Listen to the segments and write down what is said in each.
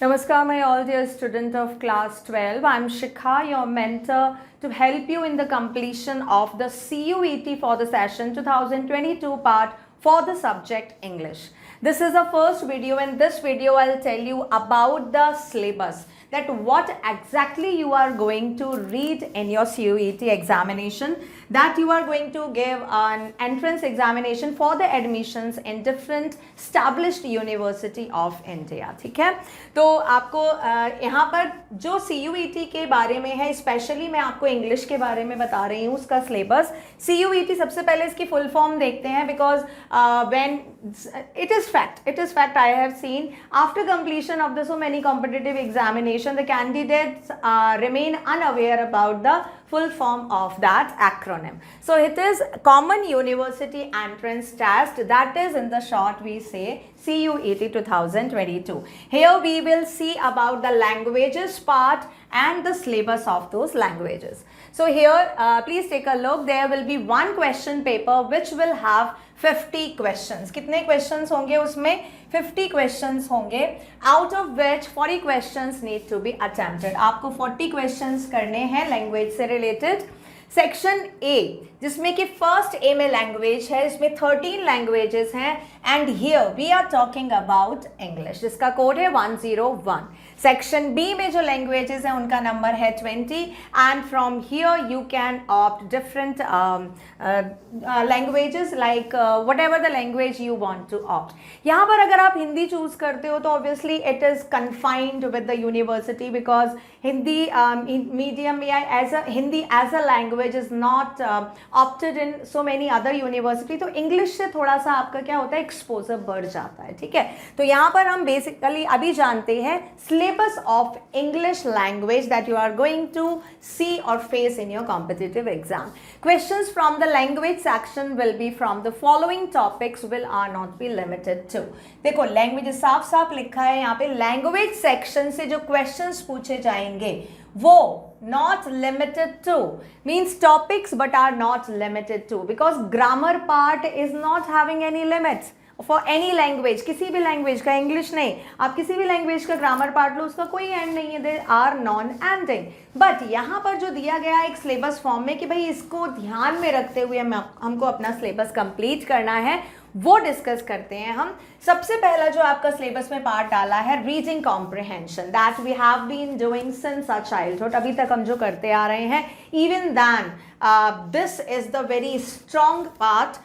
Namaskar, my all dear student of class 12. I'm Shikha, your mentor, to help you in the completion of the CUET for the session 2022 part for the subject English. This is the first video. In this video, I'll tell you about the syllabus, that what exactly you are going to read in your CUET examination, that you are going to give an entrance examination for the admissions in different established university of India. ठीक है, तो आपको यहाँ पर जो CUET के बारे में है, स्पेशली मैं आपको इंग्लिश के बारे में बता रही हूँ, उसका सिलेबस. CUET सबसे पहले इसकी फुल फॉर्म देखते हैं, because when it is fact I have seen after completion of the so many competitive examination, the candidates remain unaware about the full form of that acronym. So it is Common University Entrance Test, that is in the short we say CUET 2022. Here we will see about the languages part and the syllabus of those languages. So here please take a look. There will be one question paper which will have 50 questions. कितने questions होंगे उसमें? 50 questions होंगे, out of which 40 questions need to be attempted. आपको 40 questions करने हैं language से related. Section A, जिसमें कि फर्स्ट ए में लैंग्वेज है, इसमें 13 लैंग्वेजेस हैं, and here we are talking about English, जिसका कोड है 101. सेक्शन बी में जो लैंग्वेजेस हैं उनका नंबर है 20, and from here you can opt different languages like whatever the language you want to opt. यहाँ पर अगर आप हिंदी चूज करते हो तो obviously it is confined with the university, because Hindi medium या Hindi as a language is not opted in so many other university. तो English से थोड़ा सा आपका क्या होता है, एक्सपोजर बढ़ जाता है. ठीक है, तो यहाँ पर हम बेसिकली अभी जानते हैं syllabus of English language that you are going to see और face in your competitive exam. Questions from the language section will be from the following topics, will are not be limited to. देखो language साफ साफ लिखा है यहाँ पे, language section से जो क्वेश्चंस पूछे जाएंगे वो not limited to means topics but are not limited to, because grammar part is not having any limits for any language. किसी भी लैंग्वेज का, इंग्लिश नहीं, आप किसी भी लैंग्वेज का ग्रामर पार्ट लो, उसका कोई एंड नहीं है, they are non ending. But यहाँ पर जो दिया गया है एक सिलेबस फॉर्म में कि भाई इसको ध्यान में रखते हुए हमको अपना सिलेबस कंप्लीट करना है, वो डिस्कस करते हैं हम. सबसे पहला जो आपका सिलेबस में पार्ट डाला है, reading comprehension, that we have been doing since our childhood. अभी तक हम जो करते आ रहे हैं, even than this is the very strong part,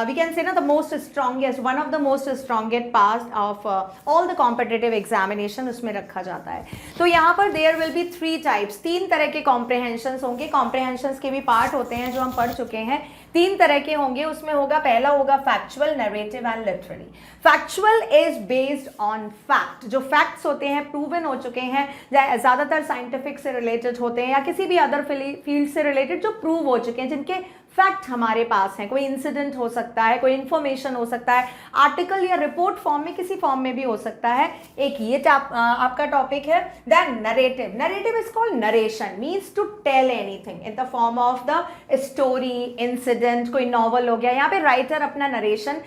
we can say na the most strongest, one of the most strongest part of all the competitive examination उसमें रखा जाता है. तो यहाँ पर there will be 3 types, 3 तरह के comprehensions होंगे. comprehensions के भी पार्ट होते हैं जो हम पढ़ चुके हैं, 3 तरह के होंगे. उसमें होगा, पहला होगा factual, narrative and literary. factual is based on fact, जो facts होते हैं proven हो चुके हैं, ज़्यादातर scientific से related होते हैं या किसी भी other field से related जो prove हो चुके हैं, जिनके फैक्ट हमारे पास है. कोई इंसिडेंट हो सकता है, कोई इंफॉर्मेशन हो सकता है, आर्टिकल या रिपोर्ट फॉर्म में, किसी फॉर्म में भी हो सकता है. एक ये आपका टॉपिक है. Then narrative, narrative is called narration, means to tell anything in the form of the story, incident, कोई नॉवल हो गया. यहाँ पे राइटर अपना नरेशन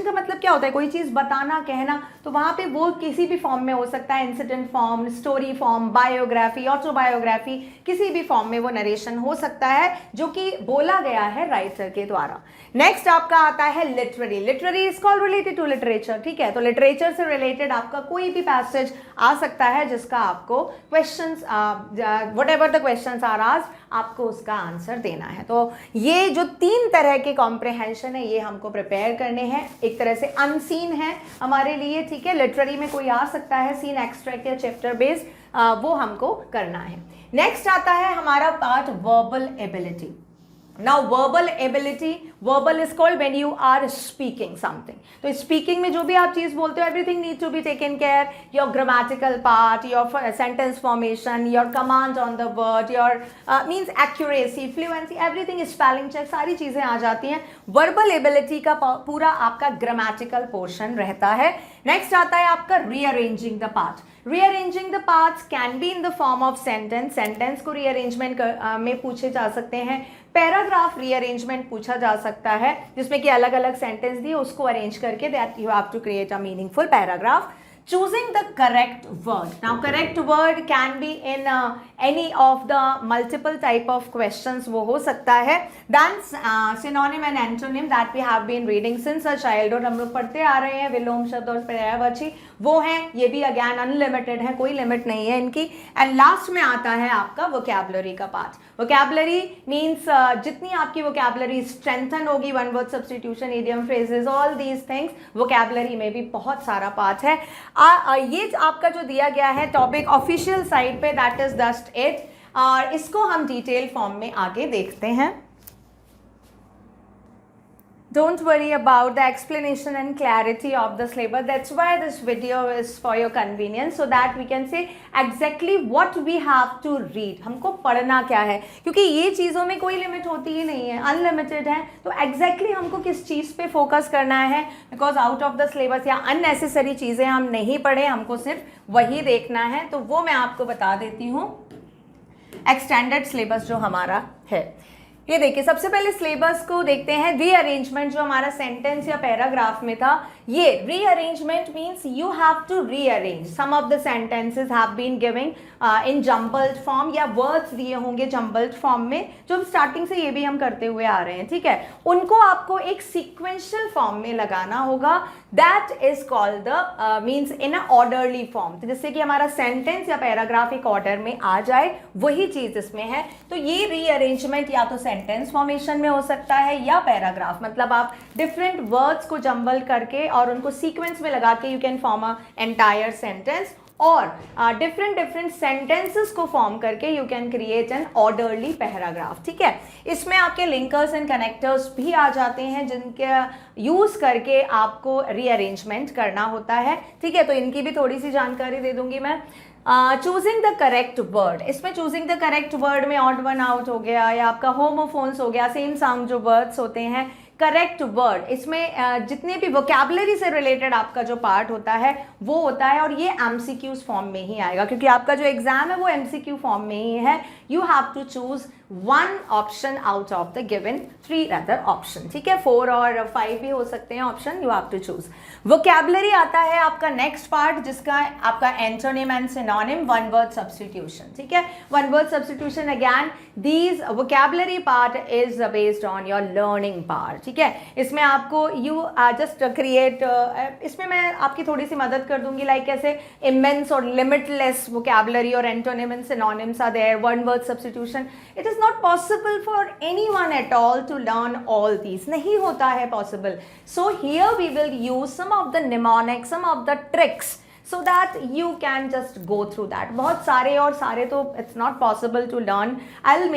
का मतलब क्या होता है, कोई चीज़ बताना, कहना, तो वहाँ पे वो किसी भी फॉर्म में हो सकता है, incident form, story form, biography, autobiography, किसी भी फॉर्म में वो नरेशन हो सकता है जो कि बोला गया है राइटर के द्वारा. नेक्स्ट आपका आता है literary. Literary is called related to literature. ठीक है, तो लिटरेचर से रिलेटेड आपका कोई भी पैसेज आ सकता है जिसका आपको questions, whatever the questions are asked, आपको उसका आंसर देना है. तो ये जो 3 तरह के कॉम्प्रिहेंशन है ये हमको प्रिपेयर करने हैं, एक तरह से अनसीन है हमारे लिए. ठीक है, लिटरेरी में कोई आ सकता है, सीन, एक्सट्रैक्ट या चैप्टर बेस्ड, वो हमको करना है. नेक्स्ट आता है हमारा part verbal ability. Now verbal ability, verbal is called when you are speaking something. तो speaking में जो भी आप चीज़ बोलते हो, everything need to be taken care. Your grammatical part, your sentence formation, your command on the word, your means accuracy, fluency, everything, spelling check, सारी चीज़ें आ जाती हैं. Verbal ability का पूरा आपका grammatical portion रहता है. Next आता है आपका rearranging the part. Rearranging the parts can be in the form of sentence. Sentence को rearrangement में पूछे जा सकते हैं. पैराग्राफ रीअरेंजमेंट पूछा जा सकता है, जिसमें कि अलग अलग सेंटेंस दिए, उसको अरेंज करके that you have to create a meaningful paragraph. choosing the correct word. Now correct word can be in any of the multiple type of questions, वो हो सकता है. Then synonym and antonym that we have been reading since a childhood, हम लोग पढ़ते आ रहे हैं, विलोम शब्द और पर्यायवाची वो हैं, ये भी अगेन अनलिमिटेड है, कोई लिमिट नहीं है इनकी. एंड लास्ट में आता है आपका वोकैबुलरी का पार्ट. वोकैबुलरी मीन्स जितनी आपकी वोकैबुलरी स्ट्रेंथन होगी, one word substitution, idiom, phrases, all these things, vocabulary में भी बहुत सारा पार्ट है. ये आपका जो दिया गया है टॉपिक ऑफिशियल साइट पे, दैट इज जस्ट इट. और इसको हम डिटेल फॉर्म में आगे देखते हैं. Don't worry about the explanation and clarity of the syllabus. That's why this video is for your convenience, so that we can say exactly what we have to read. हमको पढ़ना क्या है, क्योंकि ये चीज़ों में कोई लिमिट होती ही नहीं है, अनलिमिटेड है. तो exactly हमको किस चीज़ पे फोकस करना है, because out of the syllabus या अननेसेसरी चीज़ें हम नहीं पढ़े, हमको सिर्फ वही देखना है. तो वो मैं आपको बता देती हूँ. एक्सटेंडेड सिलेबस जो हमारा है, ये देखिए सबसे पहले सिलेबस को देखते हैं. रीअरेंजमेंट जो हमारा सेंटेंस या पैराग्राफ में था, ये rearrangement means you have to rearrange. Some of the sentences have been giving in jumbled form, या वर्ड्स दिए होंगे जम्बल्ड फॉर्म में, जो हम स्टार्टिंग से ये भी हम करते हुए आ रहे हैं. ठीक है, उनको आपको एक सीक्वेंशियल फॉर्म में लगाना होगा. That is called the means in a orderly form. तो जिससे कि हमारा सेंटेंस या पैराग्राफ एक ऑर्डर में आ जाए, वही चीज इसमें है. तो ये रीअरेंजमेंट या तो सेंटेंस फॉर्मेशन में हो सकता है या पैराग्राफ, मतलब आप डिफरेंट वर्ड्स को जंबल करके और उनको सीक्वेंस में लगा के you can form a entire sentence, और डिफरेंट सेंटेंसेस को फॉर्म करके you can create an orderly paragraph. ठीक है, इसमें आपके लिंकर्स एंड कनेक्टर्स भी आ जाते हैं, जिनके यूज करके आपको रीअरेंजमेंट करना होता है. ठीक है, तो इनकी भी थोड़ी सी जानकारी दे दूंगी मैं. चूजिंग द करेक्ट वर्ड, इसमें चूजिंग द करेक्ट वर्ड में ऑड वन आउट हो गया, या आपका होमोफोन्स हो गया, सेम साउंड जो वर्ड्स होते हैं. करेक्ट वर्ड, इसमें जितने भी वोकैबुलरी से रिलेटेड आपका जो पार्ट होता है वो होता है, और ये एमसीक्यूज फॉर्म में ही आएगा, क्योंकि आपका जो एग्जाम है वो एमसीक्यू फॉर्म में ही है. You have to choose one option out of the given 3 other option. ठीक है, 4 और 5 भी हो सकते हैं option, you have to choose. Vocabulary आता है आपका नेक्स्ट पार्ट, जिसका आपका antonym and synonym, one word substitution. ठीक है, one word substitution again these vocabulary part is based on your learning part. ठीक है, इसमें आपको यू जस्ट क्रिएट, इसमें मैं आपकी थोड़ी सी मदद कर दूंगी, लाइक कैसे इमेंस और लिमिटलेस वोकैबुलरी और antonym and synonyms are there, one word substitution. It is not possible for anyone at all to learn all these, नहीं होता है possible. So here we will use some of the mnemonics, some of the tricks, so that you can just go through that. बहुत सारे और सारे तो it's not possible to learn. I'll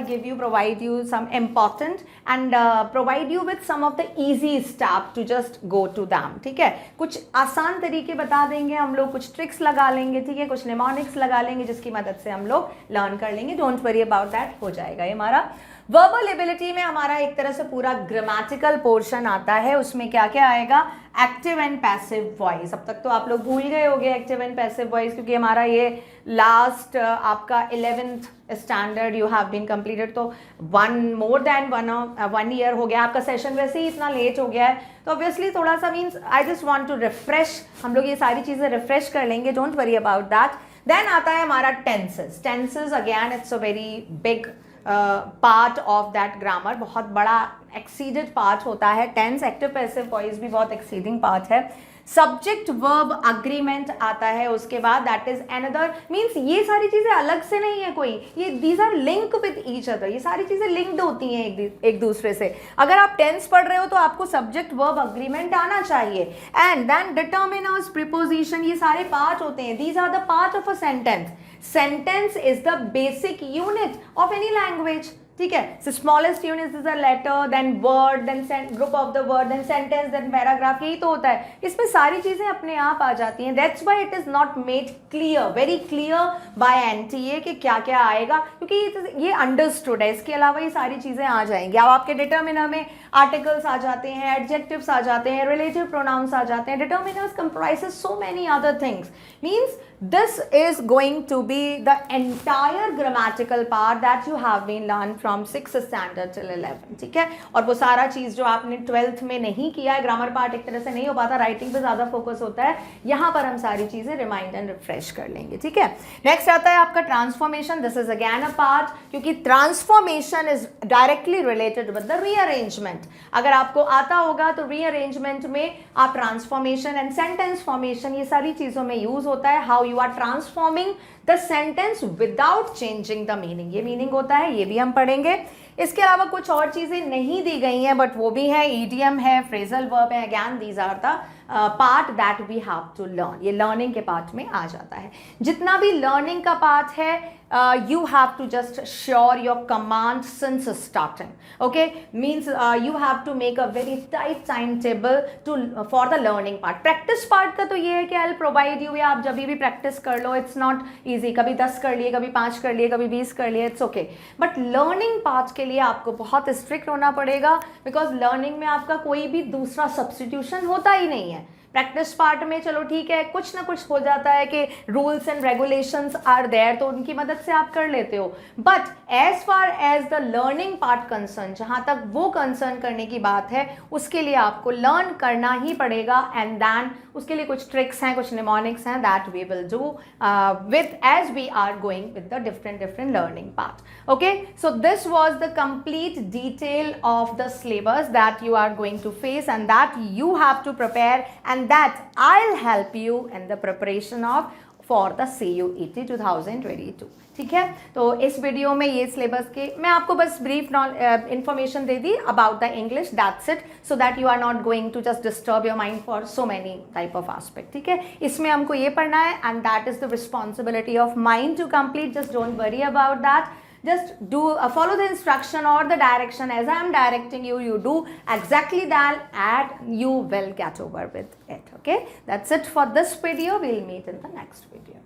give you, provide you some important and provide you with some of the easy steps to just go to them. ठीक है, कुछ आसान तरीके बता देंगे हम लोग, कुछ ट्रिक्स लगा लेंगे. ठीक है, कुछ निमोनिक्स लगा लेंगे, जिसकी मदद से हम लोग लर्न कर लेंगे. डोंट वरी अबाउट दैट, हो जाएगा ये हमारा. वर्बल एबिलिटी में हमारा एक तरह से पूरा ग्रामेटिकल पोर्शन आता है. उसमें क्या क्या आएगा, एक्टिव एंड पैसिव वॉइस. अब तक तो आप लोग भूल गए होंगे एक्टिव एंड पैसिव वॉइस, क्योंकि हमारा ये लास्ट आपका 11th standard you have been completed, तो मोर देन वन ईयर हो गया. आपका सेशन वैसे ही इतना लेट हो गया है, तो ऑब्वियसली थोड़ा सा means I just want to refresh. हम लोग ये सारी चीज़ें रिफ्रेश कर लेंगे, don't worry about that. Then आता है हमारा tenses. Tenses again it's a very big part of that grammar, बहुत बड़ा एक्सीडेड पार्ट होता है. टेंस, एक्टिव पैसिव वॉइस भी बहुत एक्सीडिंग पार्ट है. सब्जेक्ट वर्ब अग्रीमेंट आता है उसके बाद, दैट इज अनदर मीन्स ये सारी चीजें अलग से नहीं है कोई, ये these are link with each other. ये सारी चीजें लिंक्ड होती हैं एक दूसरे से. अगर आप टेंस पढ़ रहे हो तो आपको सब्जेक्ट वर्ब अग्रीमेंट आना चाहिए. एंड देन डिटर्मिनर्स, प्रीपोजिशन, ये सारे पार्ट होते हैं. These are the part of a sentence. Sentence is the basic unit of any language. ठीक है, so smallest unit is a letter, then word, then group of the word, then sentence, then paragraph. यही तो होता है. इसमें सारी चीजें अपने आप आ जाती हैं. That's why it is not made clear, very clear by NTA कि क्या क्या आएगा, क्योंकि ये understood है. इसके अलावा ये सारी चीजें आ जाएंगी. अब आपके डिटर्मिनर में आर्टिकल्स आ जाते हैं, एडजेक्टिव्स आ जाते हैं, रिलेटिव प्रोनाउंस आ जाते हैं. Determiners comprises so many other things. Means this is going to be the entire grammatical part that you have been learned from from 6th standard till 11th, ठीक है। और वो सारा चीज़ जो आपने 12th में नहीं किया है, ग्रामर पार्ट एक तरह से नहीं हो पाता, राइटिंग पे ज़्यादा फोकस होता है, यहाँ पर हम सारी चीज़ें रिमाइंड एंड रिफ्रेश कर लेंगे, ठीक है। नेक्स्ट आता है आपका transformation. This is again a part, क्योंकि transformation is directly related with the rearrangement. अगर आपको आता होगा तो रीअरेंजमेंट में आप ट्रांसफॉर्मेशन एंड सेंटेंस फॉर्मेशन, ये सारी चीज़ों में यूज होता है। How you are transforming the sentence without changing the meaning, ये मीनिंग होता है, ये भी हम पढ़ेंगे। इसके अलावा कुछ और चीज़ें नहीं दी गई हैं, बट वो भी है, ईडियम है, फ्रेजल वर्ब है। Again these are the part that we have to learn, ये लर्निंग के पार्ट में आ जाता है। जितना भी लर्निंग का पार्ट है, you have to just share your command since starting, okay, means you have to make a very tight timetable to for the learning part. practice part का तो ये है कि I'll provide you, या आप जब भी प्रैक्टिस कर लो, it's not easy, कभी 10 कर लिए, कभी 5 कर लिए, कभी 20 कर लिए, it's okay, but learning part के लिए आपको बहुत स्ट्रिक्ट होना पड़ेगा, because learning में आपका कोई भी दूसरा सब्स्टिट्यूशन होता ही नहीं है। प्रैक्टिस पार्ट में चलो ठीक है, कुछ ना कुछ हो जाता है कि rules and regulations are there, तो उनकी मदद से आप कर लेते हो, but as far as the learning part concern, जहाँ तक वो कंसर्न करने की बात है, उसके लिए आपको लर्न करना ही पड़ेगा। एंड देन उसके लिए कुछ ट्रिक्स हैं, कुछ निमोनिक्स हैं, that we will do with as we are going with the different learning part. Okay, so this was the complete detail of the syllabus that you are going to face and that you have to prepare, and that I'll help you in the preparation of for the CUET 2022, ठीक है। तो इस video में ये syllabus के मैं आपको बस ब्रीफ इंफॉर्मेशन दे दी about the English, that's it, so that you are not going to just disturb your mind for so many type of aspect, ठीक है। इसमें हमको ये पढ़ना है and that is the responsibility of mind to complete, just don't worry about that, just do follow the instruction or the direction as I am directing you, you do exactly that and you will get over with it, okay. That's it for this video, we'll meet in the next video.